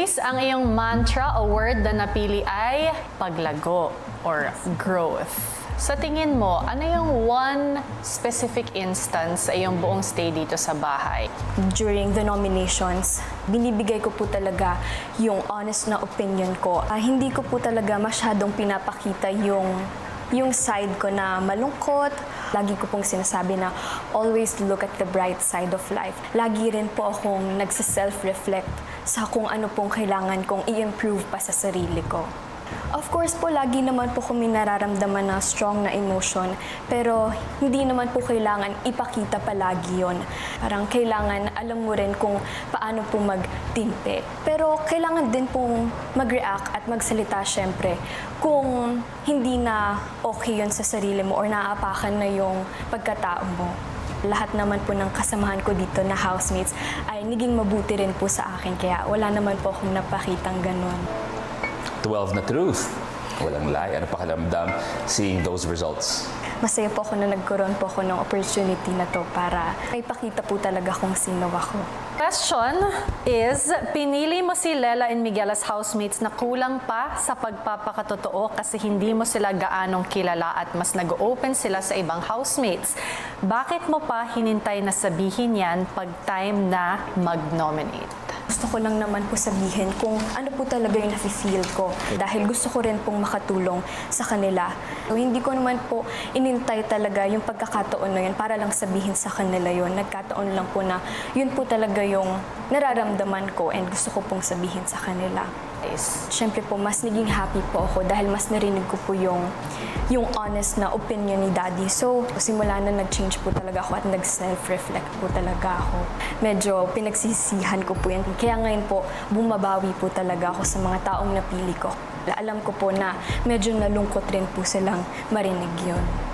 Grace, ang iyong mantra o word na napili ay paglago or growth. Sa tingin mo, ano yung one specific instance sa iyong buong stay dito sa bahay? During the nominations, binibigay ko po talaga yung honest na opinion ko. Hindi ko po talaga masyadong pinapakita yung side ko na malungkot. Lagi ko pong sinasabi na always look at the bright side of life. Lagi rin po akong nagsa-self-reflect sa kung ano pong kailangan kong i-improve pa sa sarili ko. Of course po, lagi naman po kami nararamdaman na strong na emotion, pero hindi naman po kailangan ipakita palagi yon. Parang kailangan alam mo rin kung paano po magtimpe. Pero kailangan din pong mag-react at magsalita syempre kung hindi na okay yon sa sarili mo or naaapakan na yung pagkatao mo. Lahat naman po ng kasamahan ko dito na housemates ay naging mabuti rin po sa akin, kaya wala naman po akong napakitang ganun. 12 na truth. Walang lie. Ano pakiramdam seeing those results? Masaya po ako na nagkaroon po ako ng opportunity na to para ipakita po talaga kung sino ako. Question is, pinili mo si Lela and Miguel as housemates na kulang pa sa pagpapakatotoo kasi hindi mo sila gaanong kilala at mas nag-open sila sa ibang housemates. Bakit mo pa hinintay na sabihin yan pag time na mag-nominate? Gusto ko lang naman po sabihin kung ano po talaga yung nafe-feel ko dahil gusto ko rin pong makatulong sa kanila. So, hindi ko naman po inintay talaga yung pagkakataon na yun para lang sabihin sa kanila yun. Nagkataon lang po na yun po talaga yung nararamdaman ko and gusto ko pong sabihin sa kanila. Siyempre po, mas naging happy po ako dahil mas narinig ko po yung honest na opinion ni Daddy. So, simula na nag-change po talaga ako at nag-self-reflect po talaga ako. Medyo pinagsisihan ko po yan. Kaya ngayon po, bumabawi po talaga ako sa mga taong napili ko. Alam ko po na medyo nalungkot rin po silang marinig yun.